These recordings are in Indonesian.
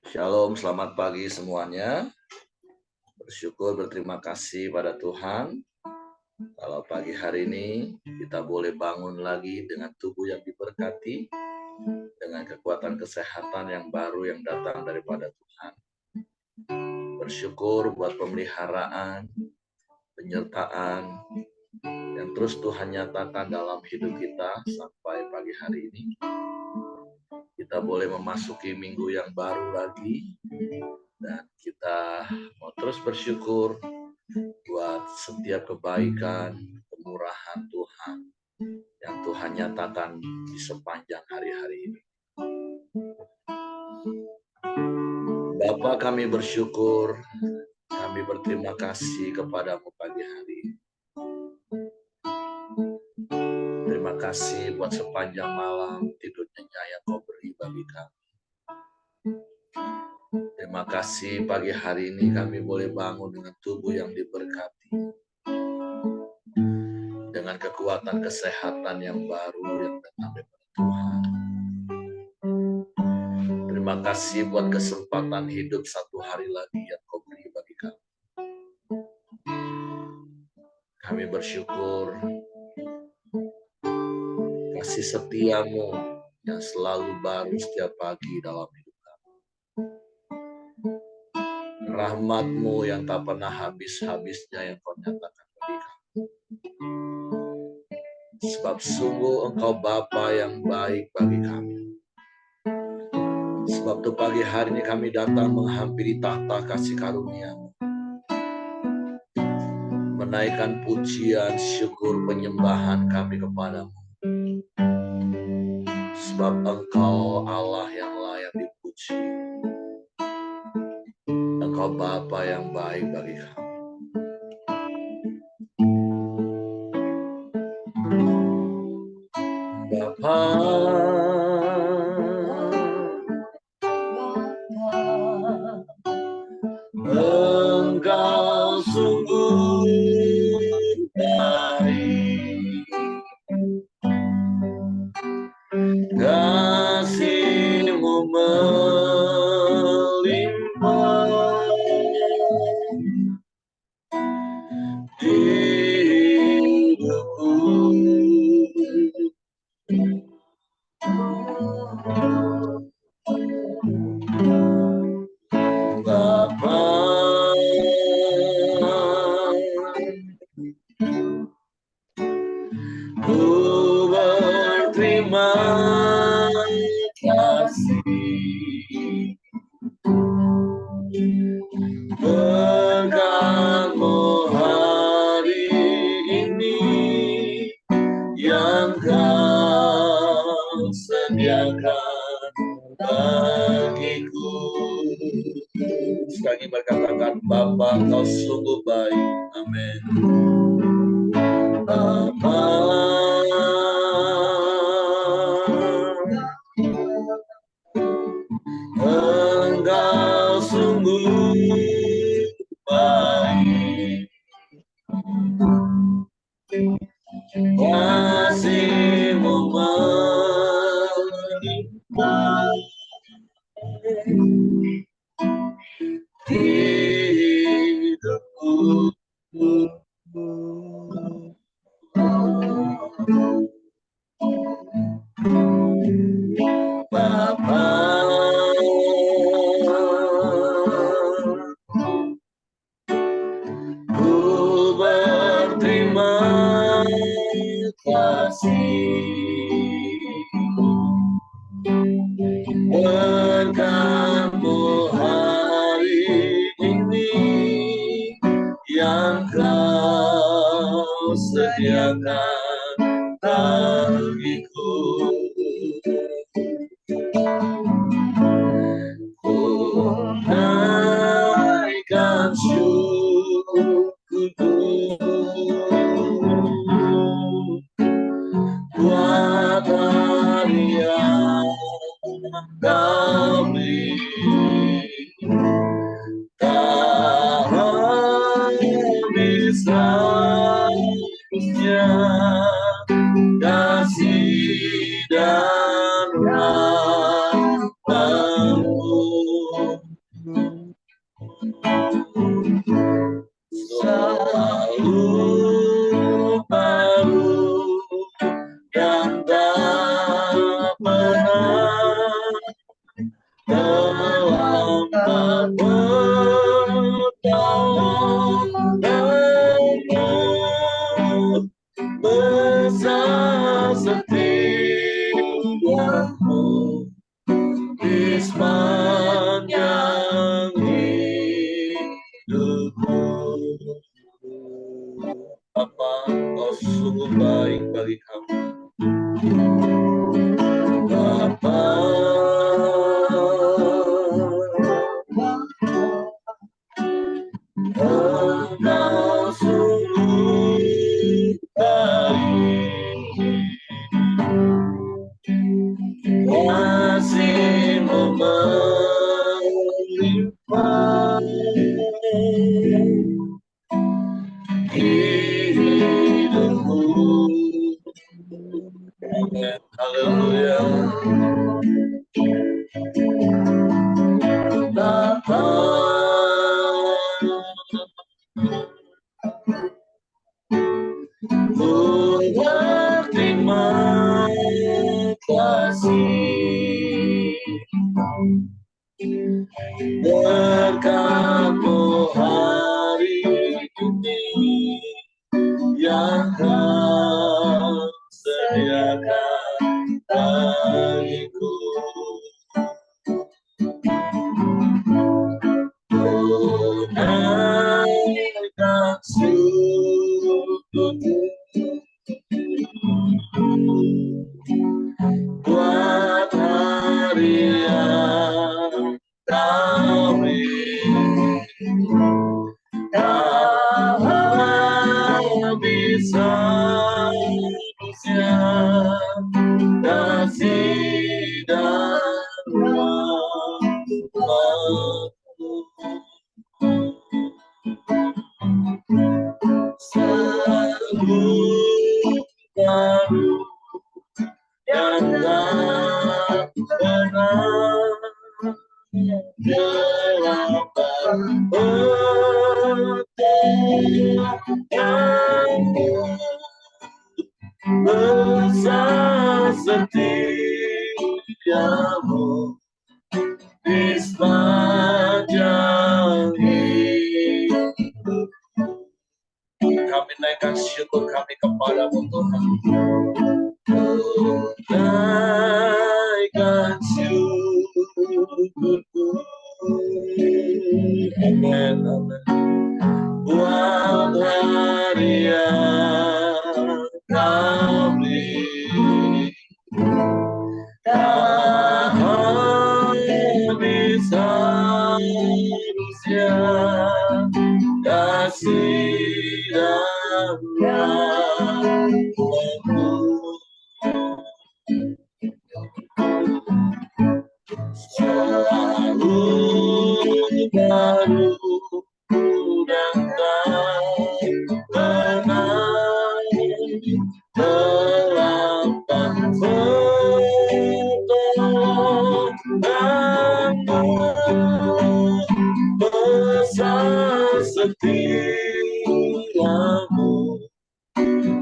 Shalom, selamat pagi semuanya. Bersyukur, berterima kasih pada Tuhan. Kalau pagi hari ini kita boleh bangun lagi dengan tubuh yang diberkati, dengan kekuatan kesehatan yang baru yang datang daripada Tuhan. Bersyukur buat pemeliharaan, penyertaan yang terus Tuhan nyatakan dalam hidup kita sampai pagi hari ini. Kita boleh memasuki minggu yang baru lagi, dan kita mau terus bersyukur buat setiap kebaikan, kemurahan Tuhan yang Tuhan nyatakan di sepanjang hari-hari ini. Bapa, kami bersyukur, kami berterima kasih kepadamu pagi hari ini. Terima kasih buat sepanjang malam tidur nyenyak yang kau beri bagi kami. Terima kasih pagi hari ini kami boleh bangun dengan tubuh yang diberkati, dengan kekuatan kesehatan yang baru yang datang daripada Tuhan. Terima kasih buat kesempatan hidup satu hari lagi yang kau beri bagi kami. Kami bersyukur kasih setiamu yang selalu baru setiap pagi dalam hidup kami. Rahmatmu yang tak pernah habis-habisnya yang kau nyatakan bagi kami. Sebab sungguh engkau Bapa yang baik bagi kami. Sebab itu pagi hari ini kami datang menghampiri tahta kasih karunia-Mu, menaikkan pujian, syukur, penyembahan kami kepadamu. Sebab engkau Allah yang layak dipuji. Engkau Bapa yang baik bagi kami. Bapa, engkau sungguh baik, kasih-Mu melimpah hidupku. Bapa, ku berterima kasih berkat-Mu hari ini yang kau sediakan bagiku. Sekali berkatakan, Bapa, Engkau sungguh baik. Amin. Bapa, Engkau sungguh baik, kasih-Mu melimpah hidupku. Bapa, ku berterima kasih berkat-Mu hari ini yang kau sediakan bagiku. Ku naikkan syukurku buat hari yang kau beri. Tak habis-habisnya kasih dan setiamu di sepanjang hidupku. Bapa, kau sungguh baik bagi kami. Bapa, Engkau sungguh baik, kasih-Mu melimpah hidupku. Amin. Haleluya. Bapa, ku berterima kasih berkat-Mu hari ini yang Kau sediakan bagiku. Ku naikkan syukurku buat hari yang Kau beri. Tak habis habisnya kasih dan rahmat-Mu. Selalu baru yang tak pernah terlambat untukmu. Besar setiamu di sepanjang hidup. Kami naikkan syukur kami kepada-Mu Tuhan. Naikkan syukurku. Amin, amin. Buat hari yang Kau beri, tak habis habisnya kasih dan rahmat-Mu. Selalu baru dan tak pernah terlambat pertolongan-Mu. Besar setiamu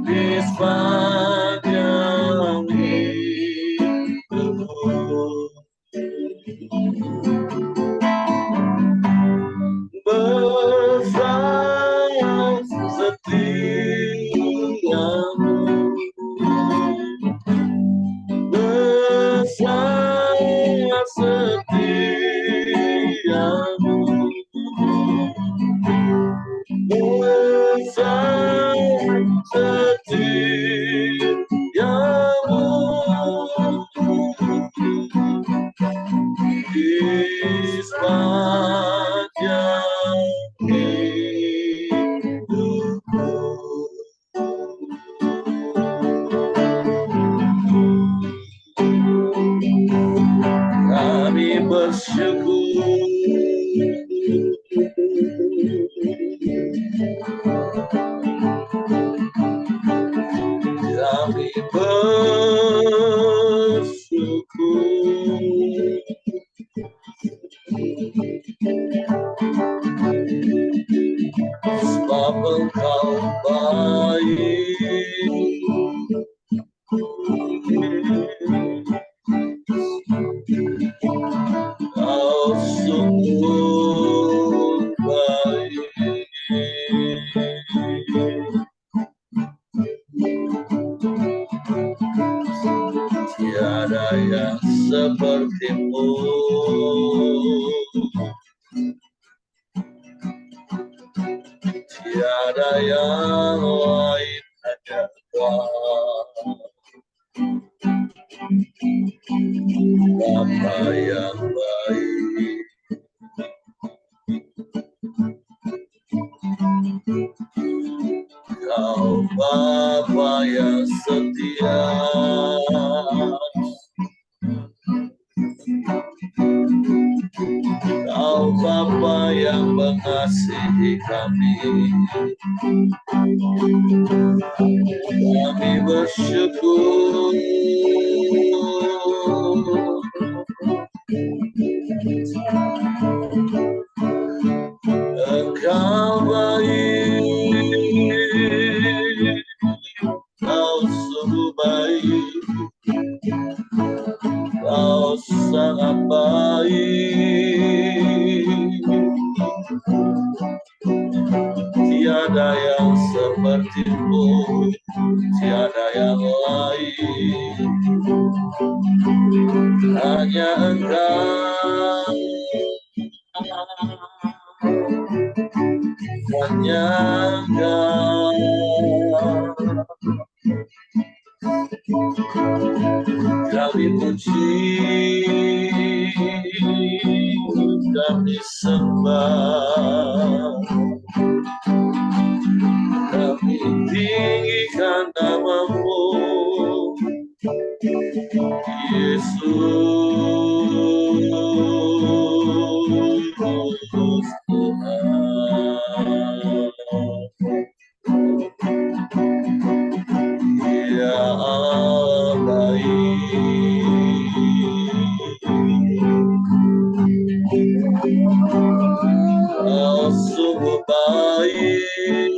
di sepanjang hidupku. Besar setiamu, besar setiamu, besar setiamu di sepanjang hidupku. Kami bersyukur, kami bersyukur, sebab Engkau baik. Kau sungguh baik. yang sepertimu. Tiada yang lain, hanya Kau. Bapa yang baik, Kau Bapa yang setia, Kau Bapa yang mengasihi kami. Kami bersyukur Engkau baik, Kau sungguh baik, Kau sangat baik. Tiada yang sepertimu, tiada yang lain, hanya Engkau, hanya Engkau. Kami puji, kami sembah, kami tinggikan nama-Mu, Yesus Tuhan. Ya Allah baik, Kau sungguh baik,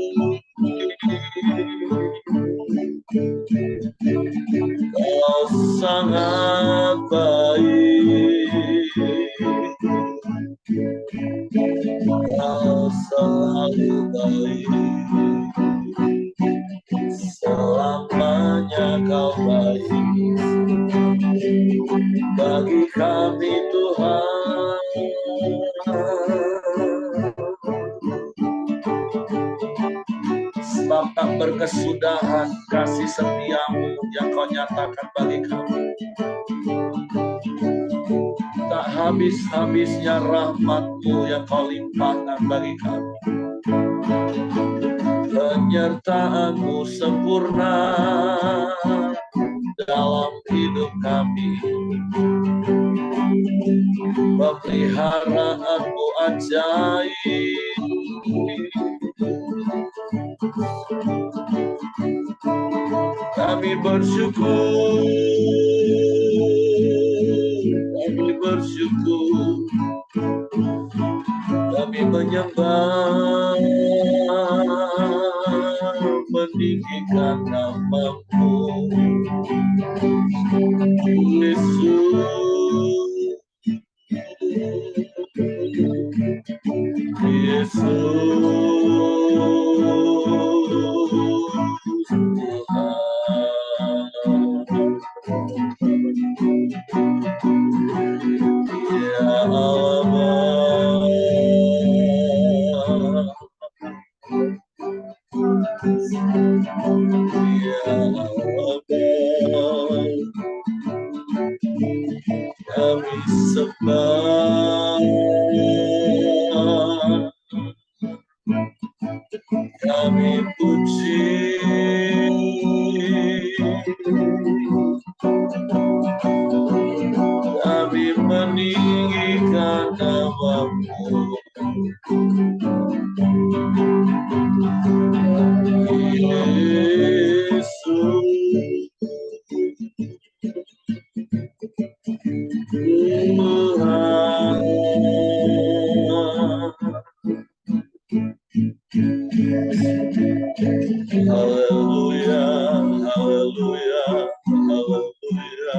Kau sangat baik, Kau selalu baik, selamanya Kau baik bagi kami Tuhan. Sebab tak berkesudahan kasih setia-Mu yang Kau nyatakan bagi kami. Tak habis-habisnya rahmat-Mu yang Kau limpahkan bagi kami. Penyertaan-Mu sempurna dalam hidup kami. Pemeliharaanmu ajaib, kami bersyukur, kami bersyukur, kami menyembah, meninggikan nama-Mu, Yesus. Yesus Tuhan. Ya Allah, ya Allah, kami sembah, kami puji, kami meninggikan nama-Mu, Yesus Tuhan. Haleluya, haleluya, haleluya.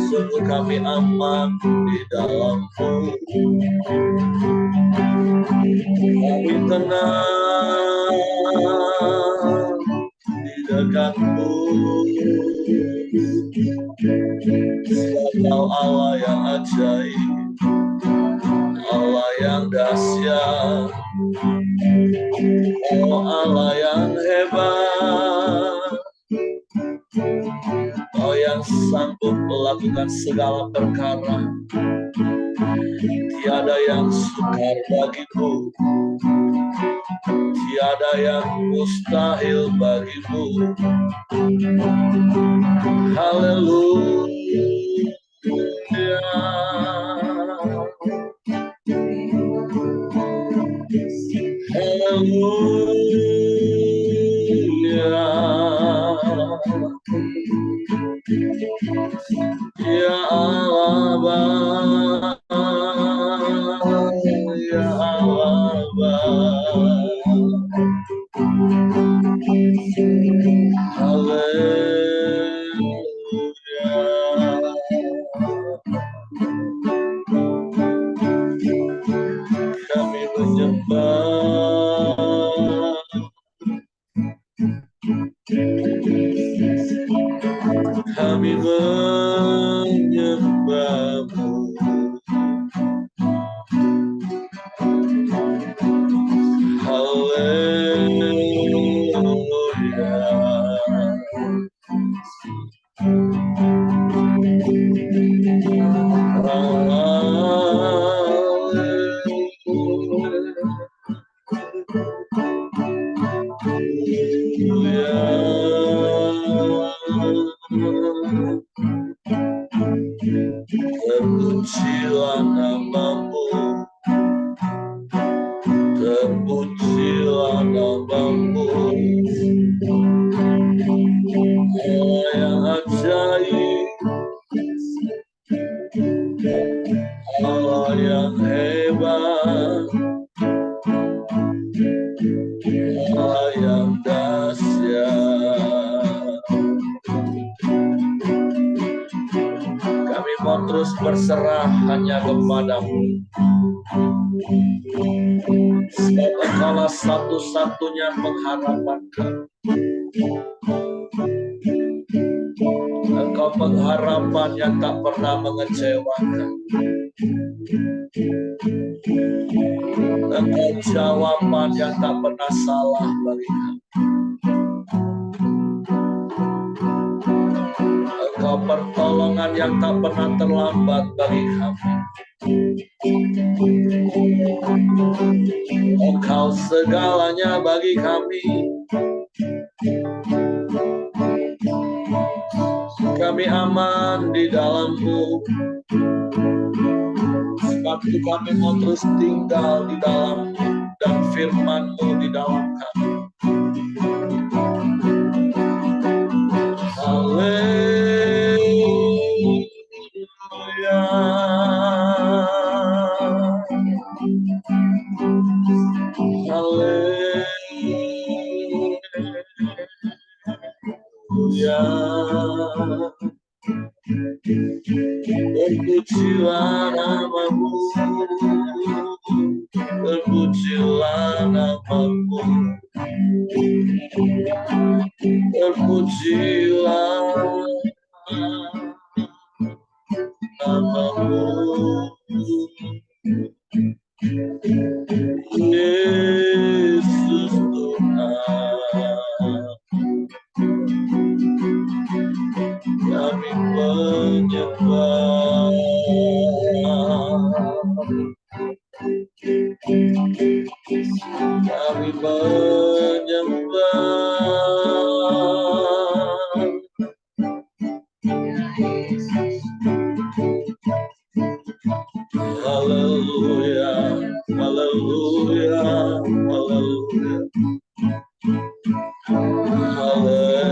Sungguh kami aman di dalam-Mu, kami tenang di berkat-Mu. Kau Allah yang ajaib, Allah yang dahsyat, Kau Allah yang hebat, Kau yang sanggup melakukan segala perkara. Tiada yang sukar bagimu, tiada yang mustahil bagimu. Haleluya. Haleluya. Ya Allah, ya Allah, haleluya. Kami menyembah, kami menyembah-Mu. Terpujilah nama-Mu, terpujilah nama-Mu, Allah yang ajaib, Allah yang hebat, Allah yang dahsyat. Kami mau terus berserah hanya kepada-Mu, sebab Engkaulah satu-satunya pengharapan kami. Engkau pengharapan yang tak pernah mengecewakan. Engkau jawaban yang tak pernah salah bagi kami. Engkau pertolongan yang tak pernah terlambat bagi kami. Engkau segalanya bagi kami. Kami aman di dalam-Mu, sebab itu kami mau terus tinggal di dalam-Mu dan firman-Mu di dalam kami. Haleluya. Haleluya. Terpujilah nama-Mu, terpujilah nama-Mu, terpujilah nama-Mu, Yesus Tuhan. Kami menyembah, kami menyembah. Haleluya, haleluya, haleluya, haleluya.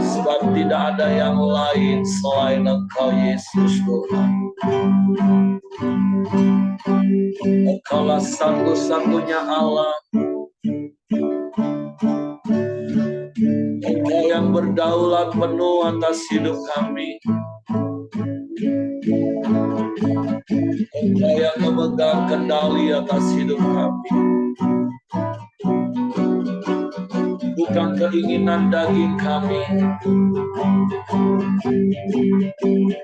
Sebab tidak ada yang lain selain Engkau, Yesus Tuhan. Engkaulah satu-satunya Allah. Engkau yang berdaulat penuh atas hidup kami. Kau yang memegang kendali atas hidup kami. Bukan keinginan daging kami,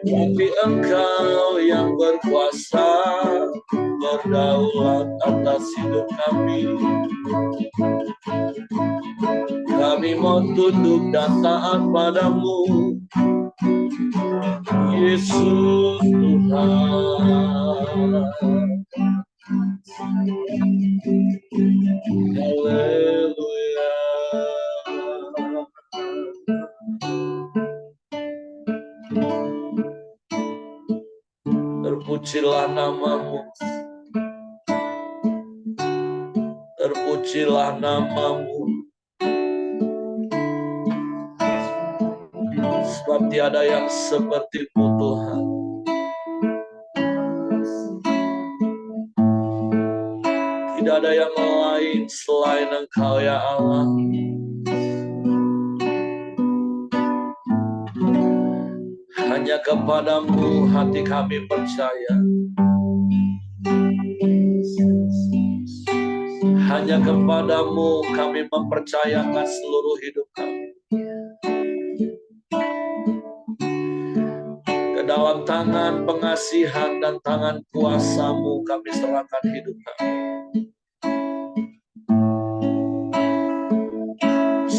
tapi Engkau yang berkuasa, berdaulat atas hidup kami. Kami mau tunduk dan taat padamu, Yesus Tuhan. Haleluya. Terpujilah namamu, terpujilah namamu, sebab tiada yang seperti-Mu Tuhan. Tidak ada yang lain selain Engkau ya Allah. Hanya kepadamu hati kami percaya. Hanya kepadamu kami mempercayakan seluruh hidup kami. Ke dalam tangan pengasihan dan tangan kuasa-Mu kami serahkan hidup kami.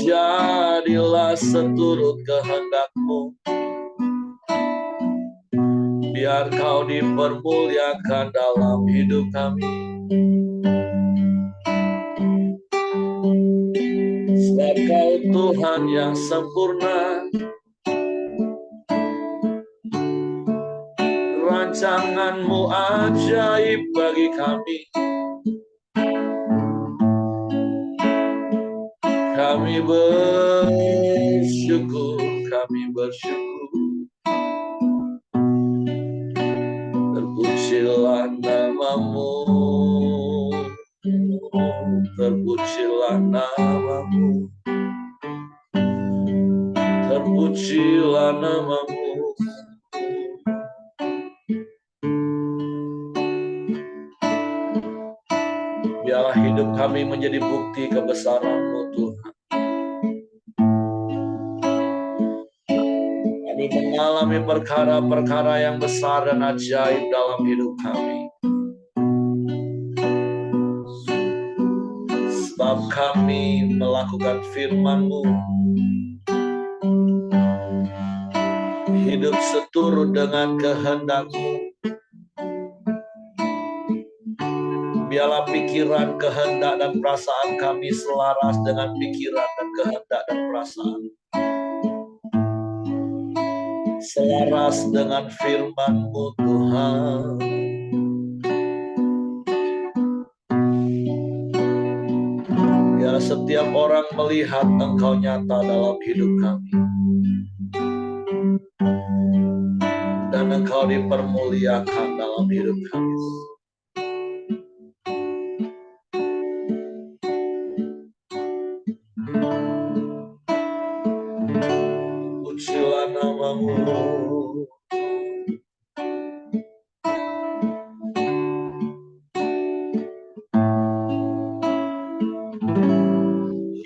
Jadilah seturut kehendak-Mu. Biar Kau dipermuliakan dalam hidup kami. Sebab Kau Tuhan yang sempurna. Rancangan-Mu ajaib bagi kami. Kami bersyukur, kami bersyukur. Terpujilah namamu, terpujilah namamu, terpujilah namamu. Biarlah hidup kami menjadi bukti kebesaran-Mu Tuhan. Kami mengalami perkara-perkara yang besar dan ajaib dalam hidup kami. Sebab kami melakukan firman-Mu, hidup seturut dengan kehendak-Mu. Biarlah pikiran, kehendak, dan perasaan kami selaras dengan pikiran dan kehendak dan perasaan. Selaras dengan firman-Mu Tuhan. Biarlah setiap orang melihat Engkau nyata dalam hidup kami. Dan Engkau dipermuliakan dalam hidup kami. Pujilah namamu.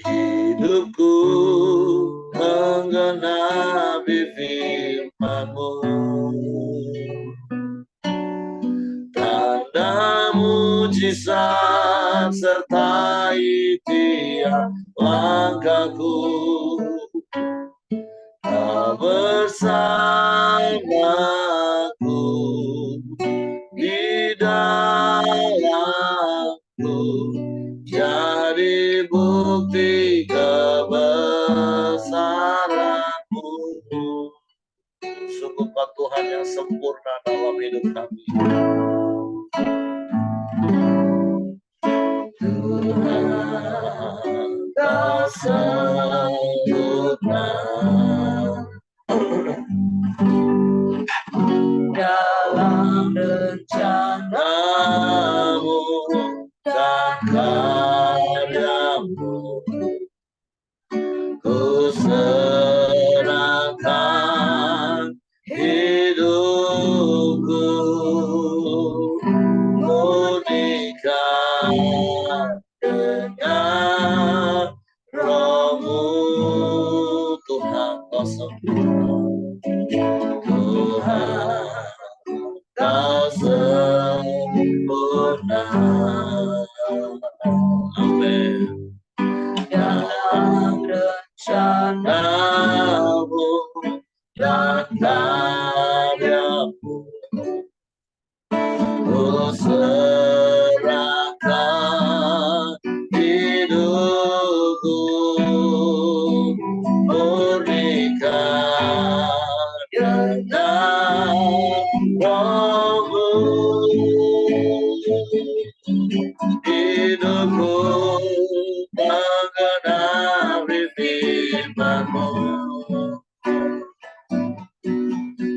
Hidupku menggenapi firman-Mu. Tanda mujizat sertai tiap langkahku. Kau bersamaku di dalamku, jadi bukti kebesaran-Mu. Sungguh Kau Tuhan yang sempurna dalam hidup kami. Tuhan Kau sempurna dalam rencana-Mu dan karya-Mu. Ku serahkan hidupku. dengan Roh-Mu, Tuhan Kau sempurna, Tuhan Kau sempurna. Amin. Dalam rencana-Mu dan karya-Mu, Ku serahkan hidupku, murnikan dengan Roh-Mu, hidupku mengenali firman-Mu.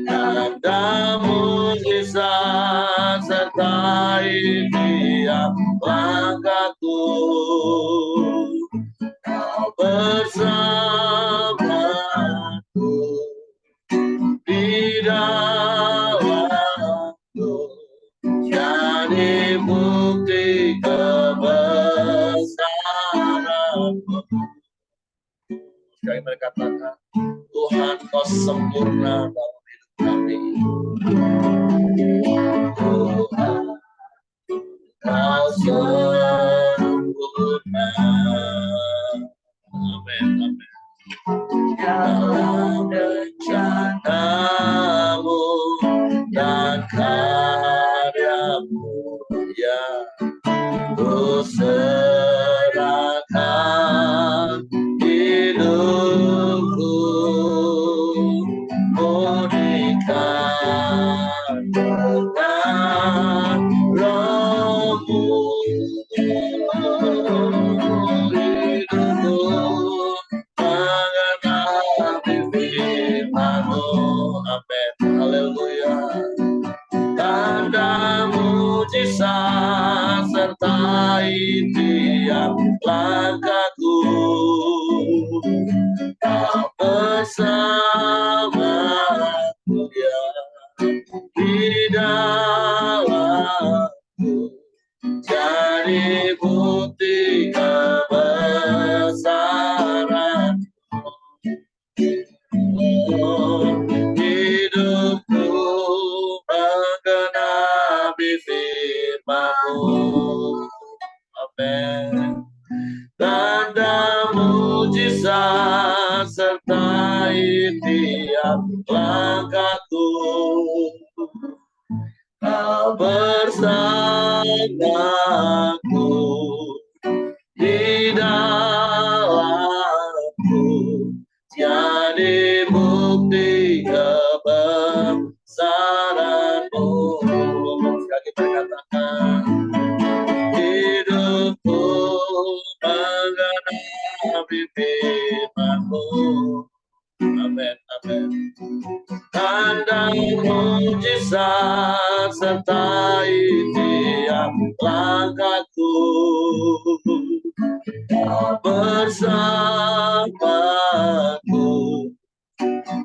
Tanda mujizat sertai tiap langkahku, Kau bersamaku di dalamku, jadi bukti kebesaran-Mu. Sekali mereka katakan, Tuhan Kau sempurna dalam hidup kami. Tuhan Kau sempurna. Amin, amin. Dalam rencana-Mu dan karya-Mu, ya Ku serahkan hidupku, murnikan dengan Roh-Mu, hidupku mengenali firman-Mu. Amin, haleluya. Tanda mujizat sertai tiap langkahku, Kau bersamaku, ya di dalamku, jadi bukti kebesaran-Mu. Hidupku menggenapi firman-Mu. Amin. Tanda mujizat sertai tiap langkahku, Kau bersamaku di dalamku, jadi bukti kebesaran-Mu. Sekali berkatakan, hidupku mengenali firman-Mu. Amin, amin. Tanda mujizat sertai tiap langkahku, Kau bersamaku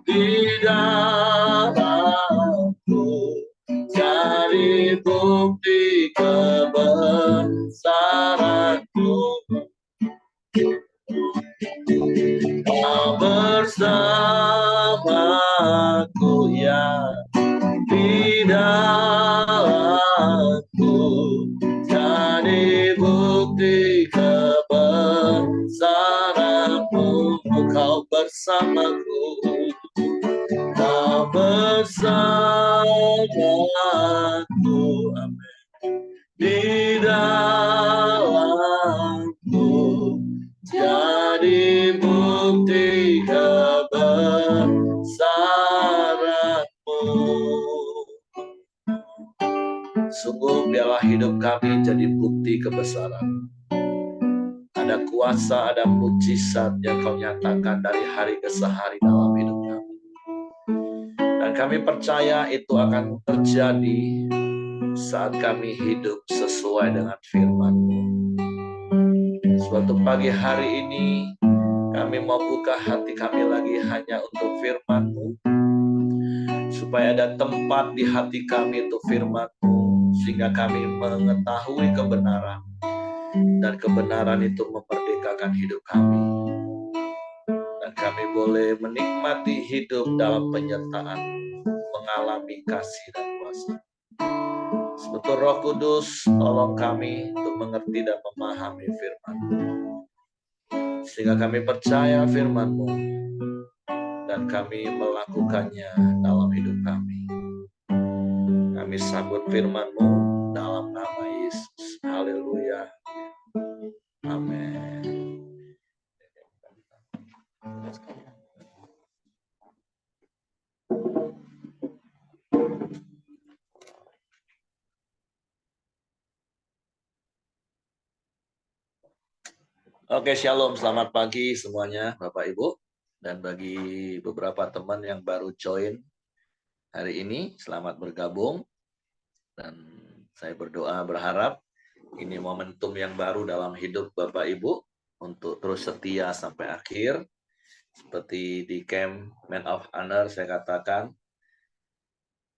di dalamku, jadi bukti kebesaran-Mu. Kau bersamaku, ya di dalamku, jadi bukti kebesaran-Mu. Kau bersamaku, Kau bersamaku, amin, di dalamku, jadi bukti kebesaran-Mu. Sungguh biarlah hidup kami jadi bukti kebesaran. Ada kuasa, ada mujizat yang Kau nyatakan dari hari ke hari dalam hidup kami. Dan kami percaya itu akan terjadi saat kami hidup sesuai dengan firman-Mu. Suatu pagi hari ini kami mau buka hati kami lagi hanya untuk firman-Mu, supaya ada tempat di hati kami untuk firman-Mu, sehingga kami mengetahui kebenaran, dan kebenaran itu memerdekakan hidup kami. Dan kami boleh menikmati hidup dalam penyertaan, mengalami kasih dan kuasa. Sebetul Roh Kudus, tolong kami untuk mengerti dan memahami firman-Mu. Sehingga kami percaya firman-Mu dan kami melakukannya dalam hidup kami. Kami sambut firman-Mu dalam nama Yesus. Haleluya. Amin. Oke, shalom. Selamat pagi semuanya, Bapak Ibu. Dan bagi beberapa teman yang baru join hari ini, selamat bergabung. Dan saya berdoa berharap ini momentum yang baru dalam hidup Bapak Ibu untuk terus setia sampai akhir. Seperti di camp Man of Honor saya katakan,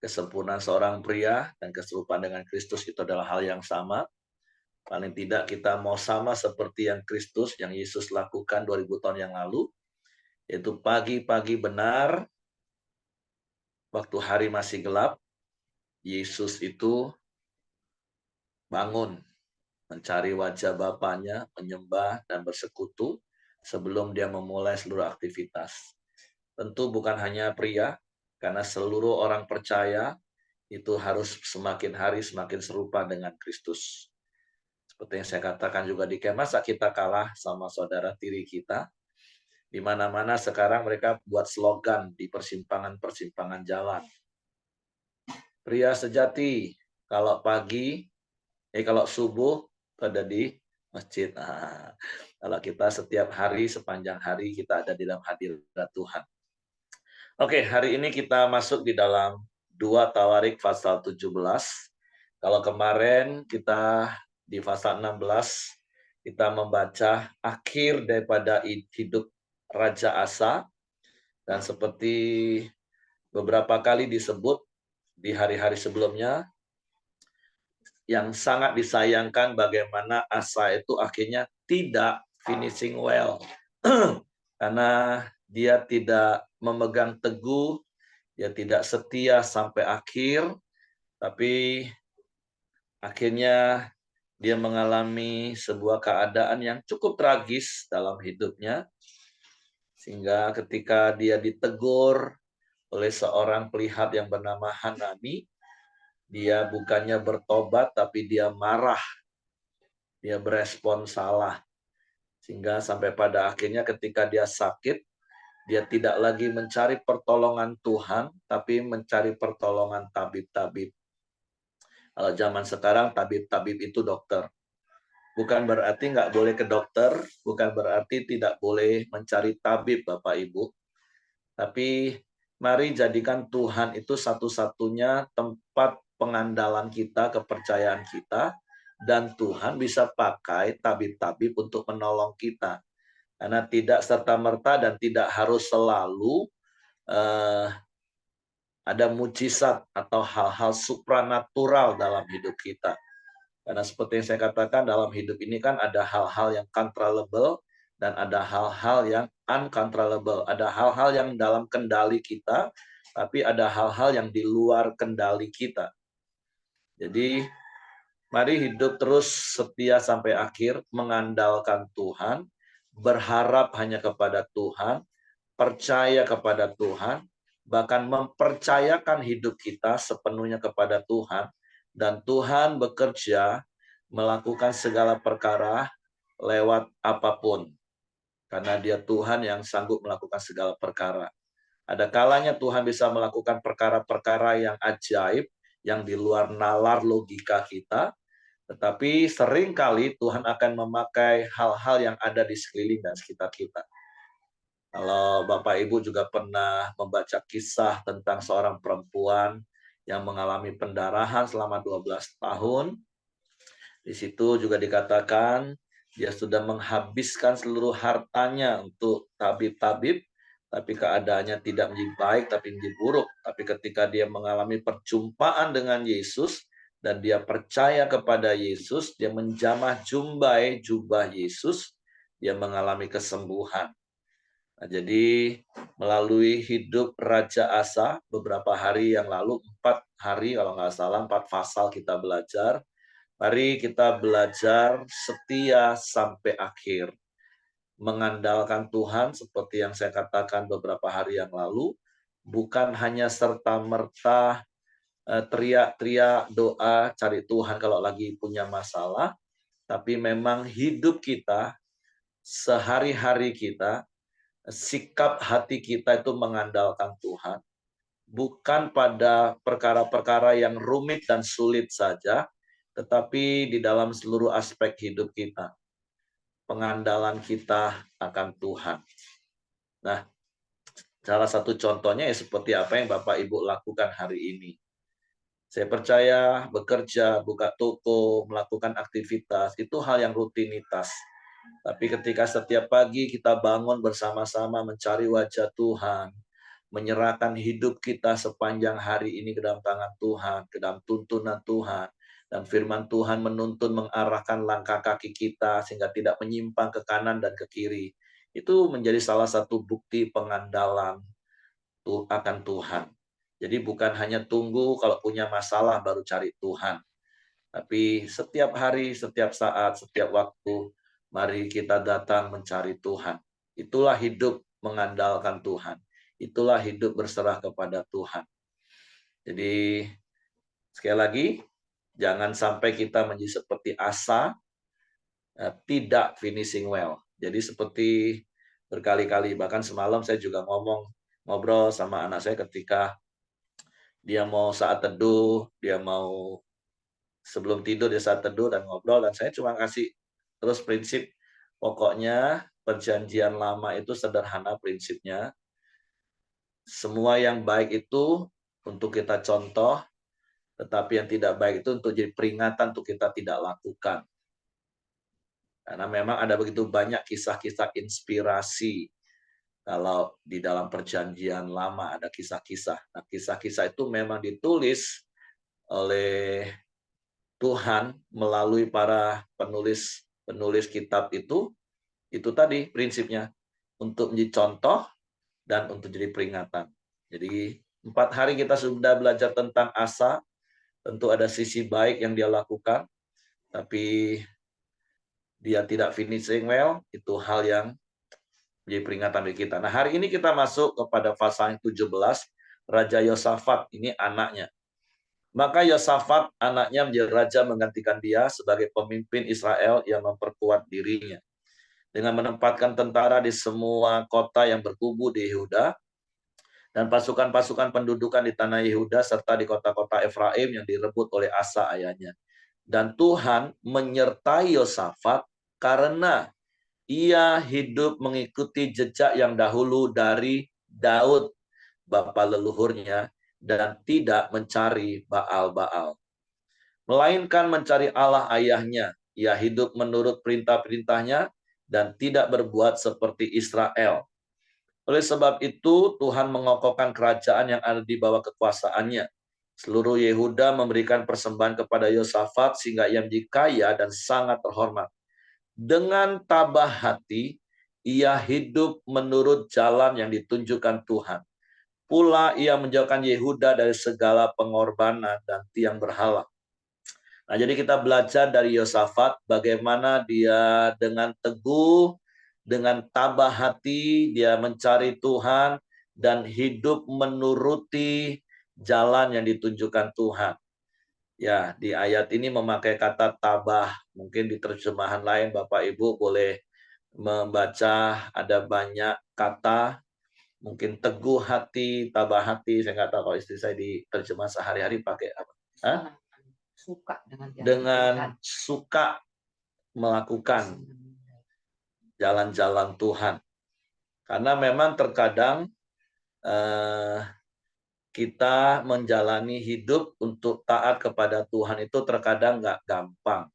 kesempurnaan seorang pria dan keserupaan dengan Kristus itu adalah hal yang sama. Paling tidak kita mau sama seperti yang Kristus, yang Yesus lakukan 2000 tahun yang lalu, yaitu pagi-pagi benar, waktu hari masih gelap, Yesus itu bangun, mencari wajah Bapanya, menyembah dan bersekutu sebelum dia memulai seluruh aktivitas. Tentu bukan hanya pria, karena seluruh orang percaya itu harus semakin hari semakin serupa dengan Kristus. Seperti yang saya katakan juga di camp, masa kita kalah sama saudara tiri kita? Di mana-mana sekarang mereka buat slogan di persimpangan-persimpangan jalan. Pria sejati, kalau pagi, kalau subuh ada di masjid. Nah, kalau kita setiap hari, sepanjang hari kita ada di dalam hadirat Tuhan. Oke, hari ini kita masuk di dalam 2 Tawarik pasal 17. Kalau kemarin kita di pasal 16, kita membaca akhir daripada hidup Raja Asa. Dan seperti beberapa kali disebut di hari-hari sebelumnya, yang sangat disayangkan bagaimana Asa itu akhirnya tidak finishing well. Karena dia tidak memegang teguh, dia tidak setia sampai akhir, tapi akhirnya dia mengalami sebuah keadaan yang cukup tragis dalam hidupnya. Sehingga ketika dia ditegur oleh seorang pelihat yang bernama Hanani, dia bukannya bertobat, tapi dia marah. Dia berespon salah. Sehingga sampai pada akhirnya ketika dia sakit, dia tidak lagi mencari pertolongan Tuhan, tapi mencari pertolongan tabib-tabib. Kalau zaman sekarang, tabib-tabib itu dokter. Bukan berarti nggak boleh ke dokter, bukan berarti tidak boleh mencari tabib, Bapak Ibu. Tapi mari jadikan Tuhan itu satu-satunya tempat pengandalan kita, kepercayaan kita, dan Tuhan bisa pakai tabib-tabib untuk menolong kita. Karena tidak serta-merta dan tidak harus selalu ada mujizat atau hal-hal supranatural dalam hidup kita. Karena seperti yang saya katakan, dalam hidup ini kan ada hal-hal yang controllable dan ada hal-hal yang uncontrollable. Ada hal-hal yang dalam kendali kita, tapi ada hal-hal yang di luar kendali kita. Jadi, mari hidup terus setia sampai akhir, mengandalkan Tuhan, berharap hanya kepada Tuhan, percaya kepada Tuhan, bahkan mempercayakan hidup kita sepenuhnya kepada Tuhan, dan Tuhan bekerja melakukan segala perkara lewat apapun. Karena dia Tuhan yang sanggup melakukan segala perkara. Ada kalanya Tuhan bisa melakukan perkara-perkara yang ajaib, yang di luar nalar logika kita, tetapi seringkali Tuhan akan memakai hal-hal yang ada di sekeliling dan sekitar kita. Kalau Bapak Ibu juga pernah membaca kisah tentang seorang perempuan yang mengalami pendarahan selama 12 tahun. Di situ juga dikatakan dia sudah menghabiskan seluruh hartanya untuk tabib-tabib, tapi keadaannya tidak menjadi baik, tapi menjadi buruk. Tapi ketika dia mengalami perjumpaan dengan Yesus, dan dia percaya kepada Yesus, dia menjamah jubah Yesus, dia mengalami kesembuhan. Nah, jadi melalui hidup Raja Asa beberapa hari yang lalu, 4 hari kalau nggak salah, 4 pasal kita belajar. Mari kita belajar setia sampai akhir. Mengandalkan Tuhan seperti yang saya katakan beberapa hari yang lalu, bukan hanya serta-merta teriak-teriak doa cari Tuhan kalau lagi punya masalah, tapi memang hidup kita, sehari-hari kita, sikap hati kita itu mengandalkan Tuhan. Bukan pada perkara-perkara yang rumit dan sulit saja, tetapi di dalam seluruh aspek hidup kita. Pengandalan kita akan Tuhan. Nah, salah satu contohnya ya seperti apa yang Bapak Ibu lakukan hari ini. Saya percaya bekerja, buka toko, melakukan aktivitas, itu hal yang rutinitas. Tapi ketika setiap pagi kita bangun bersama-sama mencari wajah Tuhan, menyerahkan hidup kita sepanjang hari ini ke dalam tangan Tuhan, ke dalam tuntunan Tuhan, dan firman Tuhan menuntun mengarahkan langkah kaki kita sehingga tidak menyimpang ke kanan dan ke kiri. Itu menjadi salah satu bukti pengandalan akan Tuhan. Jadi bukan hanya tunggu kalau punya masalah baru cari Tuhan. Tapi setiap hari, setiap saat, setiap waktu, mari kita datang mencari Tuhan. Itulah hidup mengandalkan Tuhan. Itulah hidup berserah kepada Tuhan. Jadi sekali lagi, jangan sampai kita menjadi seperti Asa, tidak finishing well. Jadi seperti berkali-kali, bahkan semalam saya juga ngobrol sama anak saya ketika dia mau saat teduh, dia mau sebelum tidur dia saat teduh dan ngobrol, dan saya cuma kasih terus prinsip, pokoknya perjanjian lama itu sederhana prinsipnya, semua yang baik itu untuk kita contoh, tetapi yang tidak baik itu untuk jadi peringatan untuk kita tidak lakukan. Karena memang ada begitu banyak kisah-kisah inspirasi kalau di dalam perjanjian lama ada kisah-kisah. Nah, kisah-kisah itu memang ditulis oleh Tuhan melalui para penulis kitab itu tadi prinsipnya untuk menjadi contoh dan untuk jadi peringatan. Jadi 4 hari kita sudah belajar tentang Asa, tentu ada sisi baik yang dia lakukan, tapi dia tidak finishing well, itu hal yang menjadi peringatan bagi kita. Nah, hari ini kita masuk kepada pasal yang 17, Raja Yosafat, ini anaknya. Maka Yosafat anaknya menjadi raja menggantikan dia sebagai pemimpin Israel yang memperkuat dirinya. Dengan menempatkan tentara di semua kota yang berkubu di Yehuda, dan pasukan-pasukan pendudukan di tanah Yehuda, serta di kota-kota Efraim yang direbut oleh Asa ayahnya. Dan Tuhan menyertai Yosafat karena ia hidup mengikuti jejak yang dahulu dari Daud, bapa leluhurnya, dan tidak mencari Baal-Baal, melainkan mencari Allah ayahnya. Ia hidup menurut perintah-perintahnya dan tidak berbuat seperti Israel. Oleh sebab itu, Tuhan mengokohkan kerajaan yang ada di bawah kekuasaannya. Seluruh Yehuda memberikan persembahan kepada Yosafat sehingga ia menjadi kaya dan sangat terhormat. Dengan tabah hati, ia hidup menurut jalan yang ditunjukkan Tuhan. Pula ia menjauhkan Yehuda dari segala pengorbanan dan tiang berhala. Nah, jadi kita belajar dari Yosafat bagaimana dia dengan teguh, dengan tabah hati, dia mencari Tuhan dan hidup menuruti jalan yang ditunjukkan Tuhan. Ya, di ayat ini memakai kata tabah. Mungkin di terjemahan lain Bapak Ibu boleh membaca ada banyak kata, mungkin teguh hati, tabah hati. Saya nggak tahu kalau istri saya di terjemahan sehari-hari pakai apa. Hah? Suka Dengan suka melakukan jalan-jalan Tuhan. Karena memang terkadang kita menjalani hidup untuk taat kepada Tuhan itu terkadang nggak gampang.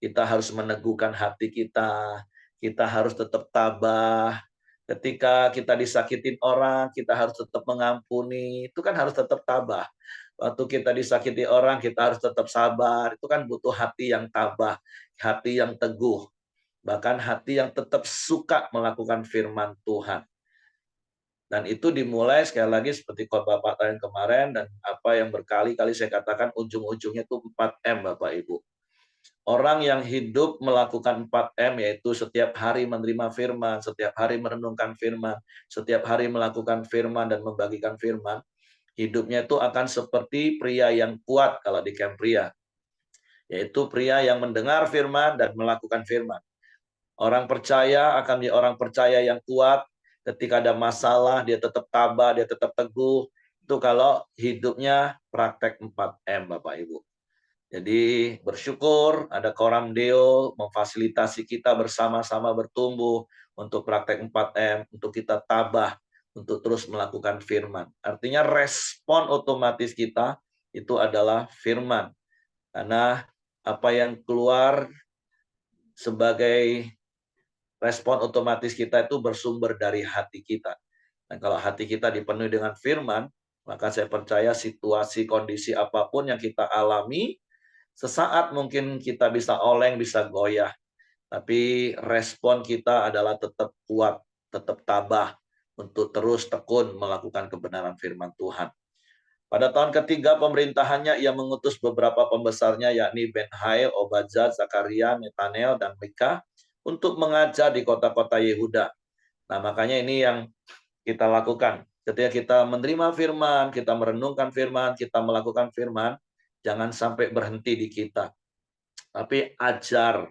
Kita harus meneguhkan hati kita harus tetap tabah. Ketika kita disakitin orang, kita harus tetap mengampuni, itu kan harus tetap tabah. Waktu kita disakiti orang, kita harus tetap sabar. Itu kan butuh hati yang tabah, hati yang teguh, bahkan hati yang tetap suka melakukan firman Tuhan. Dan itu dimulai sekali lagi seperti khotbah Pak yang kemarin dan apa yang berkali-kali saya katakan ujung-ujungnya itu 4M Bapak Ibu. Orang yang hidup melakukan 4M yaitu setiap hari menerima firman, setiap hari merenungkan firman, setiap hari melakukan firman dan membagikan firman, hidupnya itu akan seperti pria yang kuat kalau di camp pria. Yaitu pria yang mendengar firman dan melakukan firman. Orang percaya akan menjadi orang percaya yang kuat. Ketika ada masalah, dia tetap tabah, dia tetap teguh. Itu kalau hidupnya praktek 4M, Bapak Ibu. Jadi bersyukur ada Koram Deo memfasilitasi kita bersama-sama bertumbuh untuk praktek 4M, untuk kita tabah, untuk terus melakukan firman. Artinya respon otomatis kita itu adalah firman. Karena apa yang keluar sebagai respon otomatis kita itu bersumber dari hati kita. Dan kalau hati kita dipenuhi dengan firman, maka saya percaya situasi, kondisi apapun yang kita alami, sesaat mungkin kita bisa oleng, bisa goyah. Tapi respon kita adalah tetap kuat, tetap tabah, untuk terus tekun melakukan kebenaran firman Tuhan. Pada tahun ketiga pemerintahannya, ia mengutus beberapa pembesarnya, yakni Ben-Hail, Obadjah, Zakaria, Netanel, dan Mika, untuk mengajar di kota-kota Yehuda. Nah, makanya ini yang kita lakukan. Ketika kita menerima firman, kita merenungkan firman, kita melakukan firman, jangan sampai berhenti di kita. Tapi ajar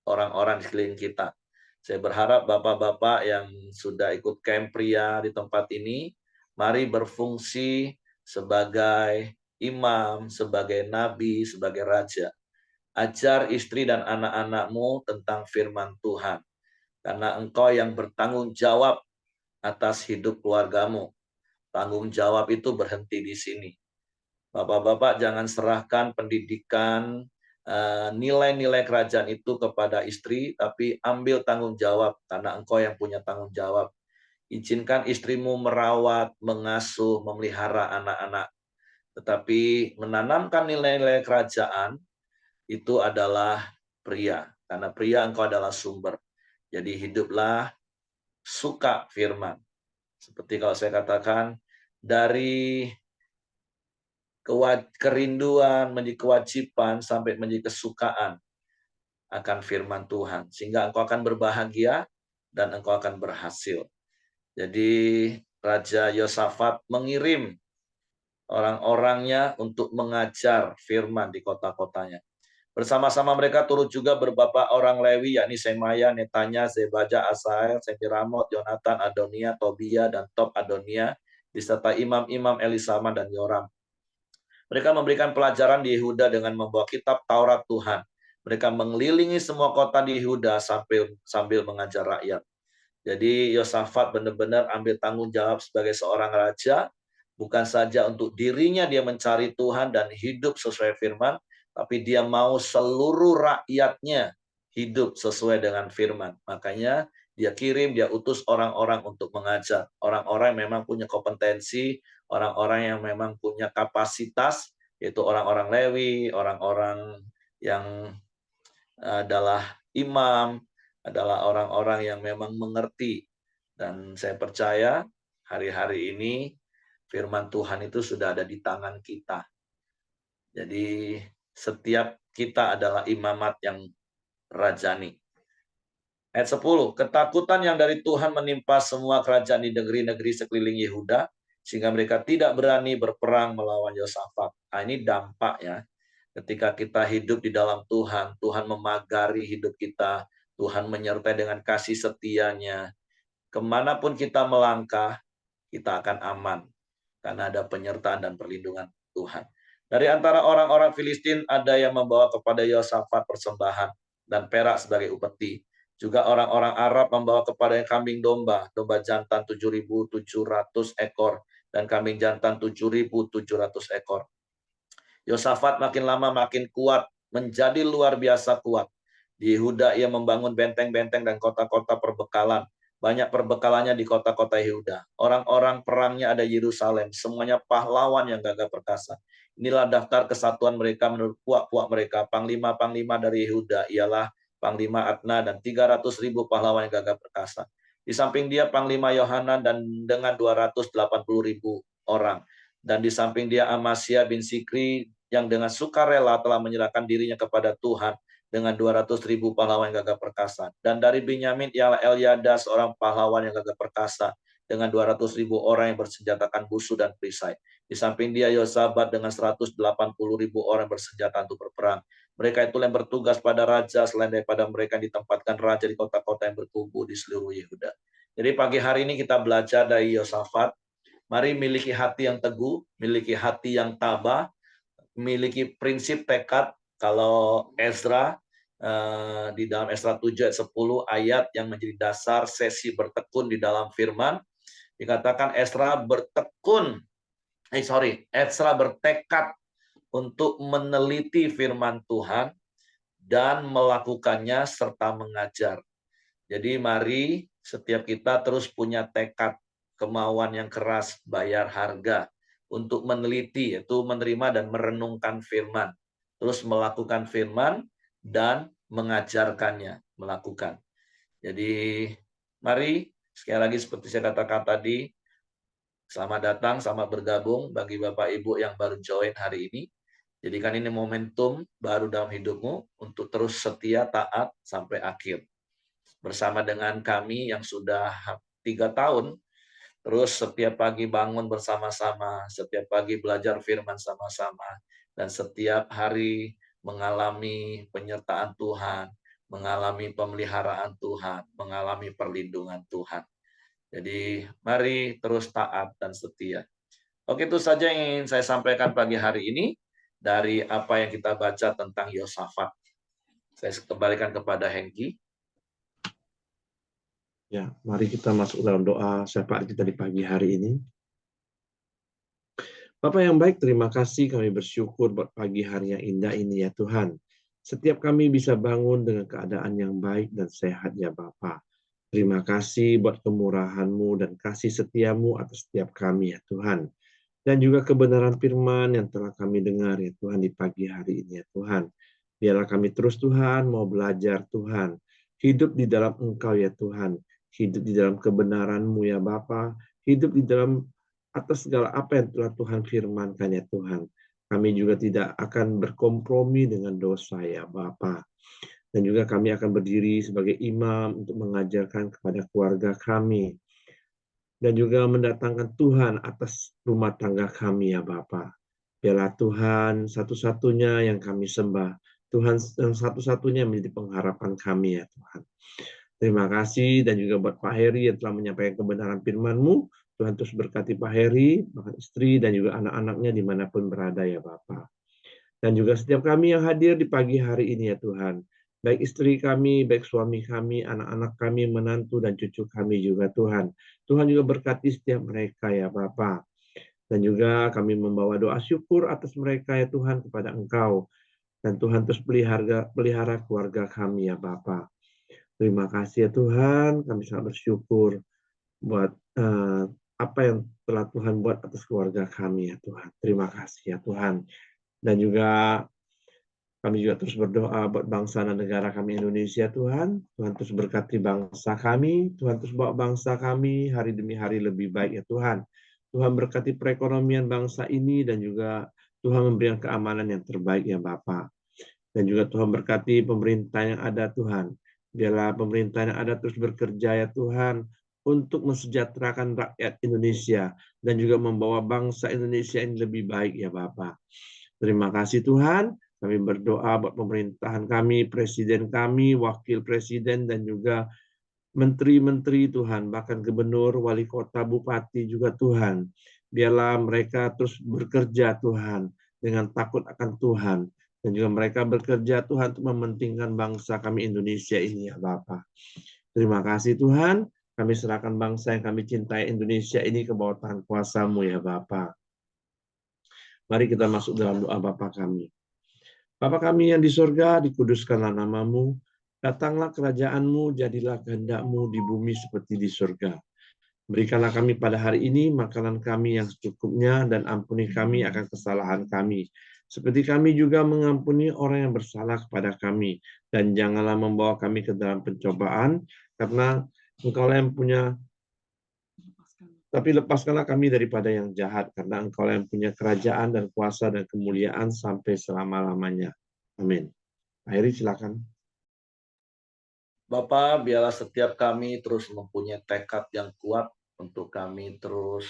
orang-orang di sekeliling kita. Saya berharap bapak-bapak yang sudah ikut camp pria di tempat ini, mari berfungsi sebagai imam, sebagai nabi, sebagai raja. Ajar istri dan anak-anakmu tentang firman Tuhan. Karena engkau yang bertanggung jawab atas hidup keluargamu. Tanggung jawab itu berhenti di sini. Bapak-bapak jangan serahkan pendidikan, nilai-nilai kerajaan itu kepada istri, tapi ambil tanggung jawab, karena engkau yang punya tanggung jawab. Izinkan istrimu merawat, mengasuh, memelihara anak-anak. Tetapi menanamkan nilai-nilai kerajaan, itu adalah pria. Karena pria engkau adalah sumber. Jadi hiduplah suka firman. Seperti kalau saya katakan, dari kerinduan menjadi kewajiban sampai menjadi kesukaan akan firman Tuhan. Sehingga engkau akan berbahagia dan engkau akan berhasil. Jadi Raja Yosafat mengirim orang-orangnya untuk mengajar firman di kota-kotanya. Bersama-sama mereka turut juga beberapa orang Lewi, yakni Semaya, Netanya, Zebaja, Asael, Semiramot, Yonatan, Adonia, Tobia, dan Top Adonia, disertai imam-imam Elisama dan Yoram. Mereka memberikan pelajaran di Yehuda dengan membawa kitab Taurat Tuhan. Mereka mengelilingi semua kota di Yehuda sambil mengajar rakyat. Jadi Yosafat benar-benar ambil tanggung jawab sebagai seorang raja, bukan saja untuk dirinya dia mencari Tuhan dan hidup sesuai firman, tapi dia mau seluruh rakyatnya hidup sesuai dengan firman. Makanya dia kirim, dia utus orang-orang untuk mengajar. Orang-orang yang memang punya kompetensi, orang-orang yang memang punya kapasitas, yaitu orang-orang Lewi, orang-orang yang adalah imam, adalah orang-orang yang memang mengerti. Dan saya percaya hari-hari ini firman Tuhan itu sudah ada di tangan kita. Jadi setiap kita adalah imamat yang rajani. Ayat 10, ketakutan yang dari Tuhan menimpa semua kerajaan di negeri-negeri sekeliling Yehuda, sehingga mereka tidak berani berperang melawan Yosafat. Nah, ini dampak ya. Ketika kita hidup di dalam Tuhan, Tuhan memagari hidup kita, Tuhan menyertai dengan kasih setianya. Kemanapun kita melangkah, kita akan aman. Karena ada penyertaan dan perlindungan Tuhan. Dari antara orang-orang Filistin, ada yang membawa kepada Yosafat persembahan dan perak sebagai upeti. Juga orang-orang Arab membawa kepada kambing domba jantan 7.700 ekor, dan kambing jantan 7.700 ekor. Yosafat makin lama makin kuat, menjadi luar biasa kuat. Di Yehuda ia membangun benteng-benteng dan kota-kota perbekalan. banyak perbekalannya di kota-kota Yehuda. Orang-orang perangnya ada di Yerusalem, semuanya pahlawan yang gagah perkasa. Inilah daftar kesatuan mereka menurut puak-puak mereka. Panglima-panglima dari Yehuda ialah Panglima Adna dan 300.000 pahlawan yang gagah perkasa. Di samping dia Panglima Yohanan dan dengan 280.000 orang. Dan di samping dia Amasya bin Sikri yang dengan sukarela telah menyerahkan dirinya kepada Tuhan dengan 200.000 pahlawan yang gagah perkasa. Dan dari Benyamin ialah Eliada, seorang pahlawan yang gagah perkasa dengan 200.000 orang yang bersenjatakan busu dan perisai. Di samping dia Yosabat dengan 180.000 orang bersenjata untuk berperang. Mereka itu yang bertugas pada raja, selain daripada mereka ditempatkan raja di kota-kota yang berkubu di seluruh Yehuda. Jadi pagi hari ini kita belajar dari Yosafat. Mari miliki hati yang teguh, miliki hati yang tabah, miliki prinsip tekad. Kalau Ezra di dalam Ezra 7 ayat 10 ayat yang menjadi dasar sesi bertekun di dalam firman, dikatakan Ezra bertekad untuk meneliti firman Tuhan dan melakukannya serta mengajar. Jadi mari setiap kita terus punya tekad, kemauan yang keras, bayar harga untuk meneliti, yaitu menerima dan merenungkan firman. Terus melakukan firman dan mengajarkannya, melakukan. Jadi mari sekali lagi seperti saya katakan tadi, selamat datang, selamat bergabung bagi Bapak Ibu yang baru join hari ini. Jadikan ini momentum baru dalam hidupmu untuk terus setia, taat sampai akhir. Bersama dengan kami yang sudah 3 tahun, terus setiap pagi bangun bersama-sama, setiap pagi belajar firman sama-sama, dan setiap hari mengalami penyertaan Tuhan, mengalami pemeliharaan Tuhan, mengalami perlindungan Tuhan. Jadi mari terus taat dan setia. Oke, itu saja yang ingin saya sampaikan pagi hari ini dari apa yang kita baca tentang Yosafat. Saya kembalikan kepada Hengki. Ya, mari kita masuk dalam doa syafaat kita di pagi hari ini. Bapak yang baik, terima kasih, kami bersyukur buat pagi hari yang indah ini ya Tuhan. Setiap kami bisa bangun dengan keadaan yang baik dan sehat ya Bapak. Terima kasih buat kemurahan-Mu dan kasih setiamu atas setiap kami ya Tuhan. Dan juga kebenaran firman yang telah kami dengar ya Tuhan di pagi hari ini ya Tuhan. Biarlah kami terus Tuhan mau belajar Tuhan. Hidup di dalam Engkau ya Tuhan. Hidup di dalam kebenaran-Mu ya Bapa, hidup di dalam atas segala apa yang telah Tuhan firmankan ya Tuhan. Kami juga tidak akan berkompromi dengan dosa ya Bapa. Dan juga kami akan berdiri sebagai imam untuk mengajarkan kepada keluarga kami. Dan juga mendatangkan Tuhan atas rumah tangga kami ya Bapa. Biarlah Tuhan satu-satunya yang kami sembah. Tuhan yang satu-satunya menjadi pengharapan kami ya Tuhan. Terima kasih dan juga buat Pak Heri yang telah menyampaikan kebenaran firman-Mu. Tuhan terus berkati Pak Heri, bahkan istri dan juga anak-anaknya dimanapun berada ya Bapak. Dan juga setiap kami yang hadir di pagi hari ini ya Tuhan. Baik istri kami, baik suami kami, anak-anak kami, menantu dan cucu kami juga Tuhan. Tuhan juga berkati setiap mereka ya Bapak. Dan juga kami membawa doa syukur atas mereka ya Tuhan kepada Engkau. Dan Tuhan terus pelihara keluarga kami ya Bapak. Terima kasih ya Tuhan, kami sangat bersyukur buat apa yang telah Tuhan buat atas keluarga kami ya Tuhan. Terima kasih ya Tuhan. Dan juga kami juga terus berdoa buat bangsa dan negara kami Indonesia Tuhan. Tuhan terus berkati bangsa kami, Tuhan terus bawa bangsa kami hari demi hari lebih baik ya Tuhan. Tuhan berkati perekonomian bangsa ini dan juga Tuhan memberikan keamanan yang terbaik ya Bapak. Dan juga Tuhan berkati pemerintah yang ada Tuhan. Biarlah pemerintah yang ada terus bekerja ya Tuhan untuk mensejahterakan rakyat Indonesia dan juga membawa bangsa Indonesia ini lebih baik ya Bapak. Terima kasih Tuhan. Kami berdoa buat pemerintahan kami, presiden kami, wakil presiden dan juga menteri-menteri Tuhan, bahkan gubernur, wali kota, bupati juga Tuhan. Biarlah mereka terus bekerja Tuhan dengan takut akan Tuhan. Dan juga mereka bekerja Tuhan untuk mementingkan bangsa kami Indonesia ini ya Bapak. Terima kasih Tuhan. Kami serahkan bangsa yang kami cintai Indonesia ini ke bawah tangan kuasa-Mu ya Bapak. Mari kita masuk dalam doa Bapa kami. Bapa kami yang di surga, dikuduskanlah nama-Mu. Datanglah kerajaan-Mu, jadilah kehendak-Mu di bumi seperti di surga. Berikanlah kami pada hari ini makanan kami yang secukupnya, dan ampuni kami akan kesalahan kami, seperti kami juga mengampuni orang yang bersalah kepada kami. Dan janganlah membawa kami ke dalam pencobaan, karena Engkaulah yang punya, tapi lepaskanlah kami daripada yang jahat, karena Engkaulah yang punya kerajaan dan kuasa dan kemuliaan sampai selama-lamanya. Amin. Akhirnya silakan. Bapa, biarlah setiap kami terus mempunyai tekad yang kuat untuk kami terus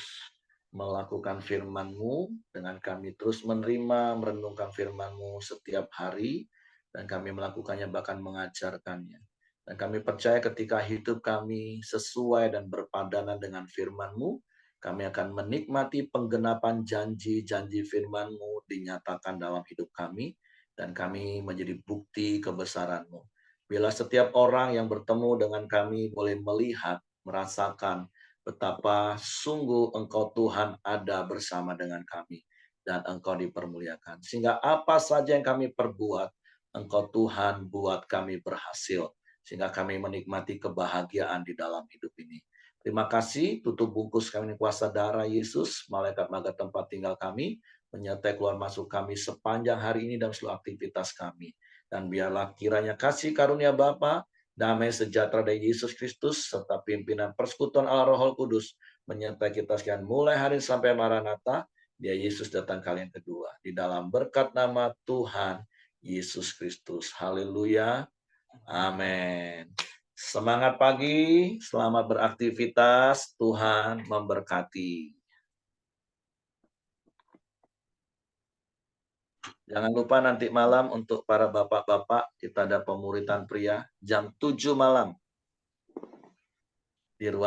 melakukan firman-Mu, dengan kami terus menerima, merenungkan firman-Mu setiap hari, dan kami melakukannya bahkan mengajarkannya. Dan kami percaya ketika hidup kami sesuai dan berpadanan dengan firman-Mu, kami akan menikmati penggenapan janji-janji firman-Mu dinyatakan dalam hidup kami, dan kami menjadi bukti kebesaran-Mu. Bila setiap orang yang bertemu dengan kami boleh melihat, merasakan betapa sungguh Engkau Tuhan ada bersama dengan kami, dan Engkau dipermuliakan. Sehingga apa saja yang kami perbuat, Engkau Tuhan buat kami berhasil. Sehingga kami menikmati kebahagiaan di dalam hidup ini. Terima kasih, tutup bungkus kami kuasa darah Yesus, malaikat maga tempat tinggal kami, menyertai keluar masuk kami sepanjang hari ini dan seluruh aktivitas kami. Dan biarlah kiranya kasih karunia Bapa, damai sejahtera dari Yesus Kristus, serta pimpinan persekutuan Allah Roh Kudus menyertai kita sekalian mulai hari sampai Maranatha, dia Yesus datang kali yang kedua. Di dalam berkat nama Tuhan Yesus Kristus. Haleluya. Amin. Semangat pagi, selamat beraktivitas, Tuhan memberkati. Jangan lupa nanti malam untuk para bapak-bapak, kita ada pemuritan pria jam 7 malam di ruang